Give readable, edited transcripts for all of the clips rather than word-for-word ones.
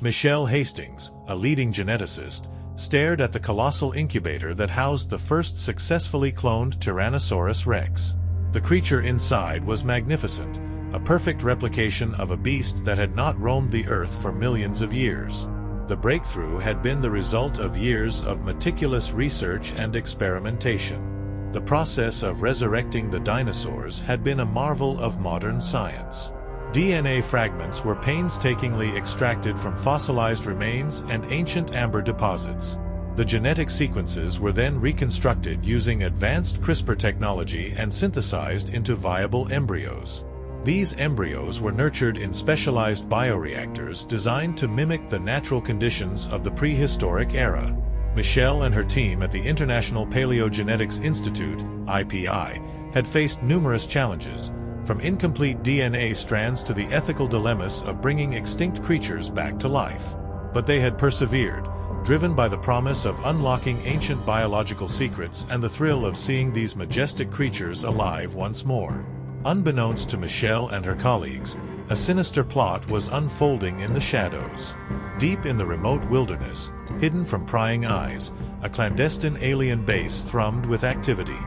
Michelle Hastings, a leading geneticist, stared at the colossal incubator that housed the first successfully cloned Tyrannosaurus rex. The creature inside was magnificent, a perfect replication of a beast that had not roamed the earth for millions of years. The breakthrough had been the result of years of meticulous research and experimentation. The process of resurrecting the dinosaurs had been a marvel of modern science. DNA fragments were painstakingly extracted from fossilized remains and ancient amber deposits. The genetic sequences were then reconstructed using advanced CRISPR technology and synthesized into viable embryos. These embryos were nurtured in specialized bioreactors designed to mimic the natural conditions of the prehistoric era. Michelle and her team at the International Paleogenetics Institute, IPI, had faced numerous challenges, from incomplete DNA strands to the ethical dilemmas of bringing extinct creatures back to life. But they had persevered, driven by the promise of unlocking ancient biological secrets and the thrill of seeing these majestic creatures alive once more. Unbeknownst to Michelle and her colleagues, a sinister plot was unfolding in the shadows. Deep in the remote wilderness, hidden from prying eyes, a clandestine alien base thrummed with activity.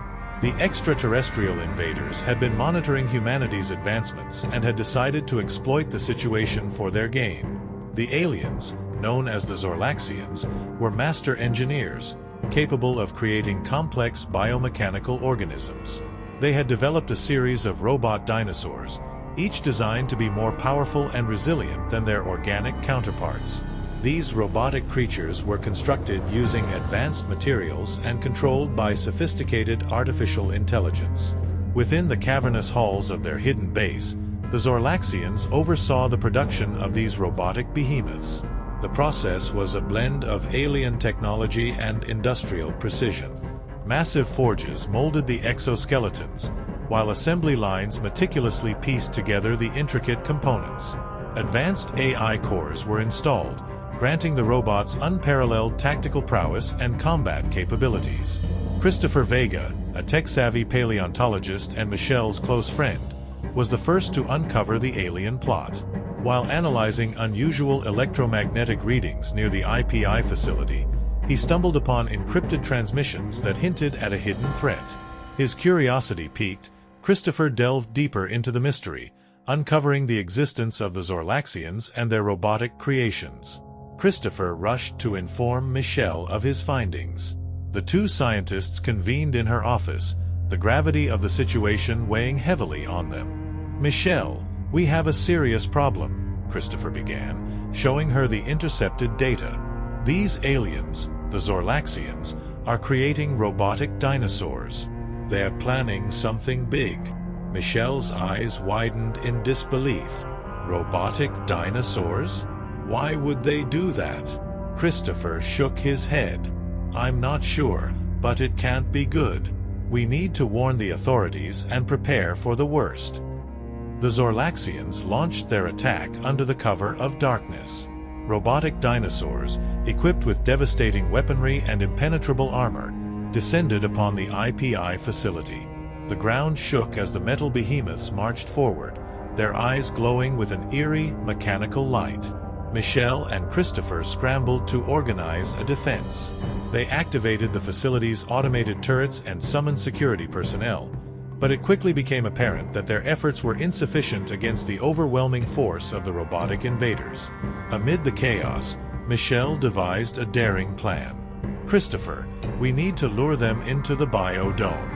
The extraterrestrial invaders had been monitoring humanity's advancements and had decided to exploit the situation for their gain. The aliens, known as the Zorlaxians, were master engineers, capable of creating complex biomechanical organisms. They had developed a series of robot dinosaurs, each designed to be more powerful and resilient than their organic counterparts. These robotic creatures were constructed using advanced materials and controlled by sophisticated artificial intelligence. Within the cavernous halls of their hidden base, the Zorlaxians oversaw the production of these robotic behemoths. The process was a blend of alien technology and industrial precision. Massive forges molded the exoskeletons, while assembly lines meticulously pieced together the intricate components. Advanced AI cores were installed, granting the robots unparalleled tactical prowess and combat capabilities. Christopher Vega, a tech-savvy paleontologist and Michelle's close friend, was the first to uncover the alien plot. While analyzing unusual electromagnetic readings near the IPI facility, he stumbled upon encrypted transmissions that hinted at a hidden threat. His curiosity piqued, Christopher delved deeper into the mystery, uncovering the existence of the Zorlaxians and their robotic creations. Christopher rushed to inform Michelle of his findings. The two scientists convened in her office, the gravity of the situation weighing heavily on them. "Michelle, we have a serious problem," Christopher began, showing her the intercepted data. "These aliens, the Zorlaxians, are creating robotic dinosaurs. They're planning something big." Michelle's eyes widened in disbelief. "Robotic dinosaurs? Why would they do that?" Christopher shook his head. "I'm not sure, but it can't be good. We need to warn the authorities and prepare for the worst." The Zorlaxians launched their attack under the cover of darkness. Robotic dinosaurs, equipped with devastating weaponry and impenetrable armor, descended upon the IPI facility. The ground shook as the metal behemoths marched forward, their eyes glowing with an eerie, mechanical light. Michelle and Christopher scrambled to organize a defense. They activated the facility's automated turrets and summoned security personnel, but it quickly became apparent that their efforts were insufficient against the overwhelming force of the robotic invaders. Amid the chaos, Michelle devised a daring plan. "Christopher, we need to lure them into the biodome.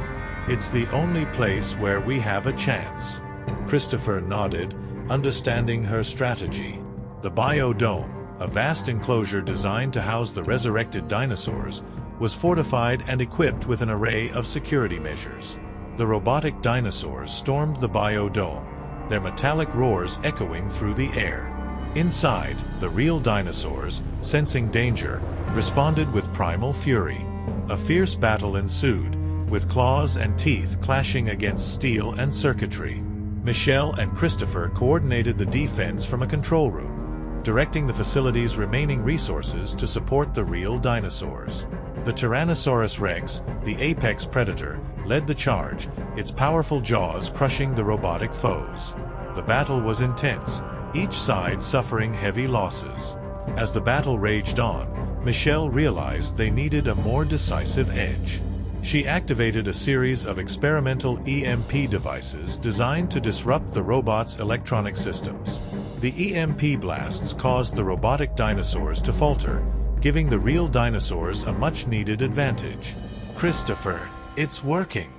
It's the only place where we have a chance." Christopher nodded, understanding her strategy. The biodome, a vast enclosure designed to house the resurrected dinosaurs, was fortified and equipped with an array of security measures. The robotic dinosaurs stormed the biodome, their metallic roars echoing through the air. Inside, the real dinosaurs, sensing danger, responded with primal fury. A fierce battle ensued, with claws and teeth clashing against steel and circuitry. Michelle and Christopher coordinated the defense from a control room, directing the facility's remaining resources to support the real dinosaurs. The Tyrannosaurus rex, the apex predator, led the charge, its powerful jaws crushing the robotic foes. The battle was intense, each side suffering heavy losses. As the battle raged on, Michelle realized they needed a more decisive edge. She activated a series of experimental EMP devices designed to disrupt the robot's electronic systems. The EMP blasts caused the robotic dinosaurs to falter, giving the real dinosaurs a much-needed advantage. "Christopher, it's working.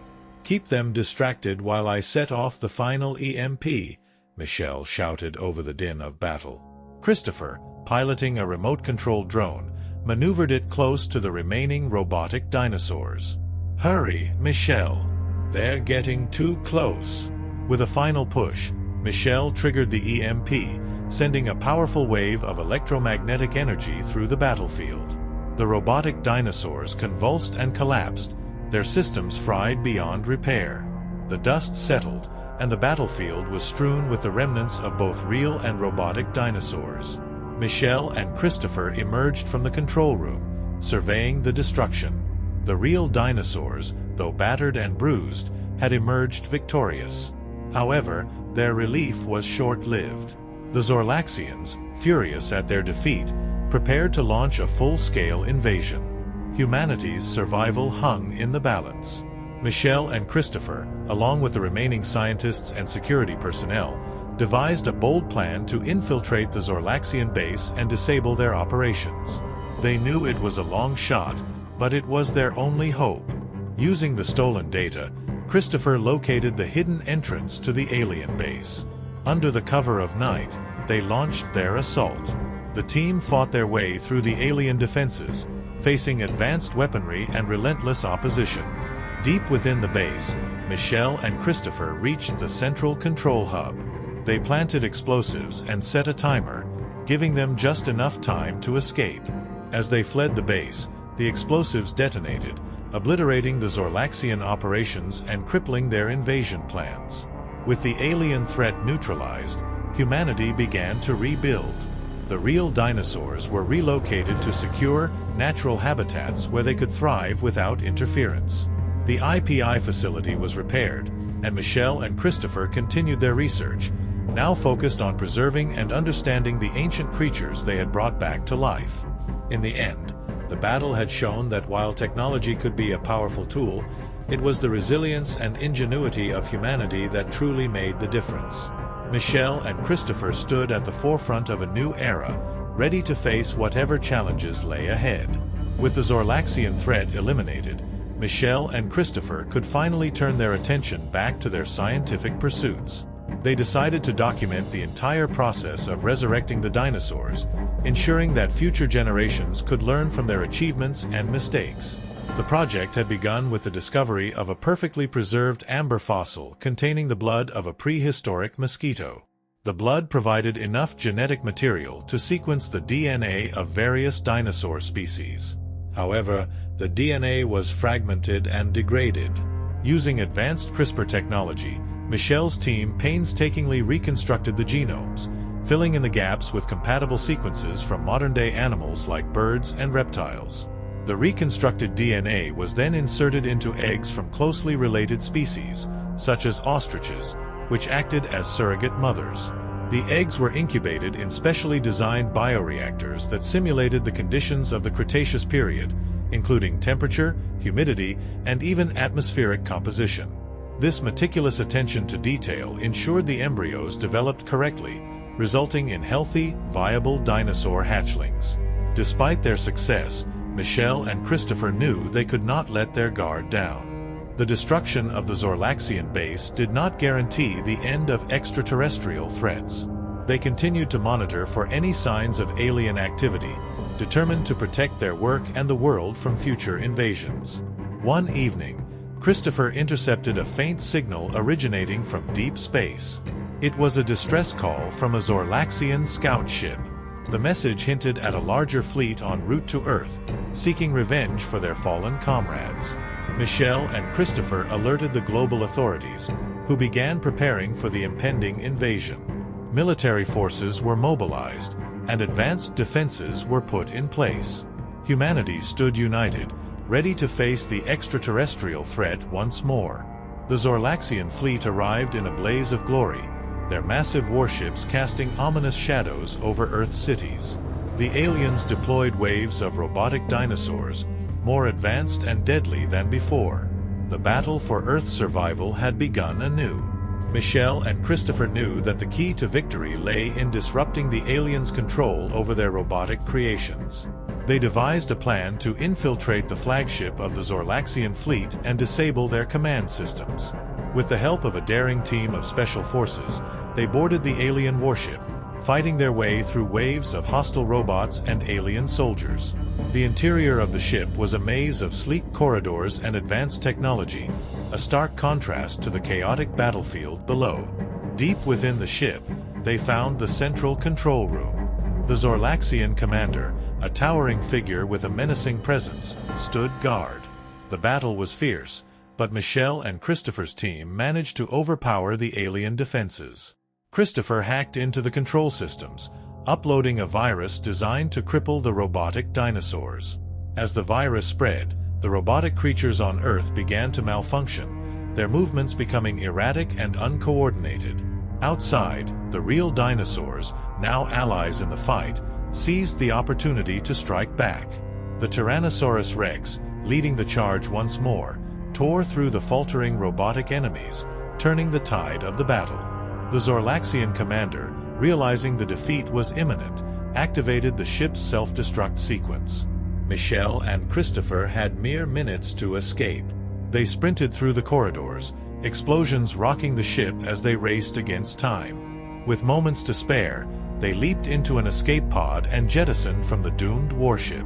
Keep them distracted while I set off the final EMP," Michelle shouted over the din of battle. Christopher, piloting a remote-controlled drone, maneuvered it close to the remaining robotic dinosaurs. "Hurry, Michelle. They're getting too close." With a final push, Michelle triggered the EMP, sending a powerful wave of electromagnetic energy through the battlefield. The robotic dinosaurs convulsed and collapsed, their systems fried beyond repair. The dust settled, and the battlefield was strewn with the remnants of both real and robotic dinosaurs. Michelle and Christopher emerged from the control room, surveying the destruction. The real dinosaurs, though battered and bruised, had emerged victorious. However, their relief was short-lived. The Zorlaxians, furious at their defeat, prepared to launch a full-scale invasion. Humanity's survival hung in the balance. Michelle and Christopher, along with the remaining scientists and security personnel, devised a bold plan to infiltrate the Zorlaxian base and disable their operations. They knew it was a long shot, but it was their only hope. Using the stolen data, Christopher located the hidden entrance to the alien base. Under the cover of night, they launched their assault. The team fought their way through the alien defenses, facing advanced weaponry and relentless opposition. Deep within the base, Michelle and Christopher reached the central control hub. They planted explosives and set a timer, giving them just enough time to escape. As they fled the base, the explosives detonated, obliterating the Zorlaxian operations and crippling their invasion plans. With the alien threat neutralized, humanity began to rebuild. The real dinosaurs were relocated to secure, natural habitats where they could thrive without interference. The IPI facility was repaired, and Michelle and Christopher continued their research, now focused on preserving and understanding the ancient creatures they had brought back to life. In the end, the battle had shown that while technology could be a powerful tool, it was the resilience and ingenuity of humanity that truly made the difference. Michelle and Christopher stood at the forefront of a new era, ready to face whatever challenges lay ahead. With the Zorlaxian threat eliminated, Michelle and Christopher could finally turn their attention back to their scientific pursuits. They decided to document the entire process of resurrecting the dinosaurs, ensuring that future generations could learn from their achievements and mistakes. The project had begun with the discovery of a perfectly preserved amber fossil containing the blood of a prehistoric mosquito. The blood provided enough genetic material to sequence the DNA of various dinosaur species. However, the DNA was fragmented and degraded. Using advanced CRISPR technology, Michelle's team painstakingly reconstructed the genomes, filling in the gaps with compatible sequences from modern-day animals like birds and reptiles. The reconstructed DNA was then inserted into eggs from closely related species, such as ostriches, which acted as surrogate mothers. The eggs were incubated in specially designed bioreactors that simulated the conditions of the Cretaceous period, including temperature, humidity, and even atmospheric composition. This meticulous attention to detail ensured the embryos developed correctly, resulting in healthy, viable dinosaur hatchlings. Despite their success, Michelle and Christopher knew they could not let their guard down. The destruction of the Zorlaxian base did not guarantee the end of extraterrestrial threats. They continued to monitor for any signs of alien activity, determined to protect their work and the world from future invasions. One evening, Christopher intercepted a faint signal originating from deep space. It was a distress call from a Zorlaxian scout ship. The message hinted at a larger fleet en route to Earth, seeking revenge for their fallen comrades. Michelle and Christopher alerted the global authorities, who began preparing for the impending invasion. Military forces were mobilized, and advanced defenses were put in place. Humanity stood united, ready to face the extraterrestrial threat once more. The Zorlaxian fleet arrived in a blaze of glory, their massive warships casting ominous shadows over Earth's cities. The aliens deployed waves of robotic dinosaurs, more advanced and deadly than before. The battle for Earth's survival had begun anew. Michelle and Christopher knew that the key to victory lay in disrupting the aliens' control over their robotic creations. They devised a plan to infiltrate the flagship of the Zorlaxian fleet and disable their command systems. With the help of a daring team of special forces, they boarded the alien warship, fighting their way through waves of hostile robots and alien soldiers. The interior of the ship was a maze of sleek corridors and advanced technology, a stark contrast to the chaotic battlefield below. Deep within the ship, they found the central control room. The Zorlaxian commander, a towering figure with a menacing presence, stood guard. The battle was fierce, but Michelle and Christopher's team managed to overpower the alien defenses. Christopher hacked into the control systems, uploading a virus designed to cripple the robotic dinosaurs. As the virus spread, the robotic creatures on Earth began to malfunction, their movements becoming erratic and uncoordinated. Outside, the real dinosaurs, now allies in the fight, seized the opportunity to strike back. The Tyrannosaurus Rex, leading the charge once more, tore through the faltering robotic enemies, turning the tide of the battle. The Zorlaxian commander, realizing the defeat was imminent, activated the ship's self-destruct sequence. Michelle and Christopher had mere minutes to escape. They sprinted through the corridors, explosions rocking the ship as they raced against time. With moments to spare, they leaped into an escape pod and jettisoned from the doomed warship.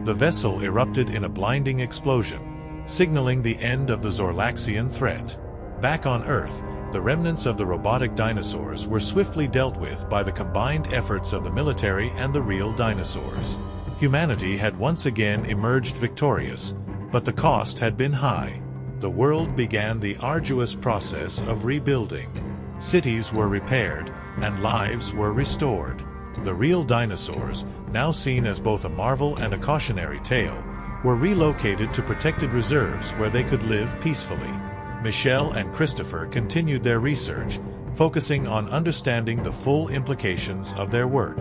The vessel erupted in a blinding explosion, signaling the end of the Zorlaxian threat. Back on Earth, the remnants of the robotic dinosaurs were swiftly dealt with by the combined efforts of the military and the real dinosaurs. Humanity had once again emerged victorious, but the cost had been high. The world began the arduous process of rebuilding. Cities were repaired, and lives were restored. The real dinosaurs, now seen as both a marvel and a cautionary tale, were relocated to protected reserves where they could live peacefully. Michelle and Christopher continued their research, focusing on understanding the full implications of their work.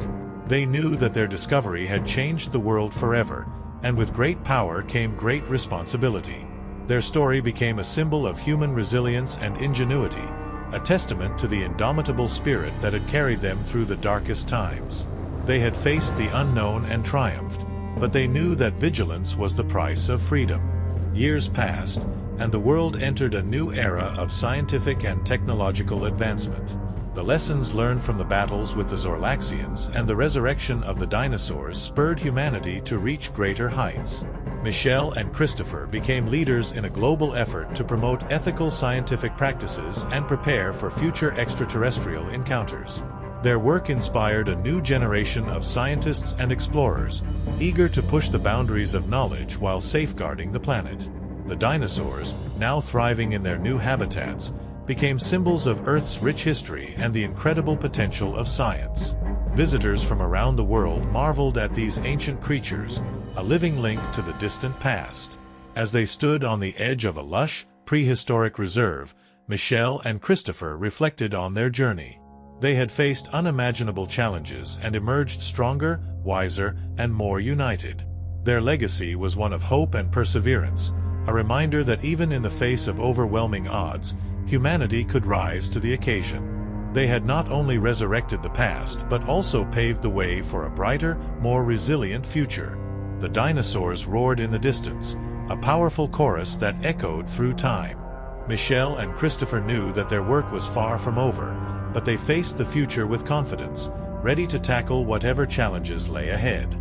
They knew that their discovery had changed the world forever, and with great power came great responsibility. Their story became a symbol of human resilience and ingenuity, a testament to the indomitable spirit that had carried them through the darkest times. They had faced the unknown and triumphed, but they knew that vigilance was the price of freedom. Years passed, and the world entered a new era of scientific and technological advancement. The lessons learned from the battles with the Zorlaxians and the resurrection of the dinosaurs spurred humanity to reach greater heights. Michelle and Christopher became leaders in a global effort to promote ethical scientific practices and prepare for future extraterrestrial encounters. Their work inspired a new generation of scientists and explorers, eager to push the boundaries of knowledge while safeguarding the planet. The dinosaurs, now thriving in their new habitats, became symbols of Earth's rich history and the incredible potential of science. Visitors from around the world marveled at these ancient creatures, a living link to the distant past. As they stood on the edge of a lush, prehistoric reserve, Michelle and Christopher reflected on their journey. They had faced unimaginable challenges and emerged stronger, wiser, and more united. Their legacy was one of hope and perseverance, a reminder that even in the face of overwhelming odds, humanity could rise to the occasion. They had not only resurrected the past but also paved the way for a brighter, more resilient future. The dinosaurs roared in the distance, a powerful chorus that echoed through time. Michelle and Christopher knew that their work was far from over, but they faced the future with confidence, ready to tackle whatever challenges lay ahead.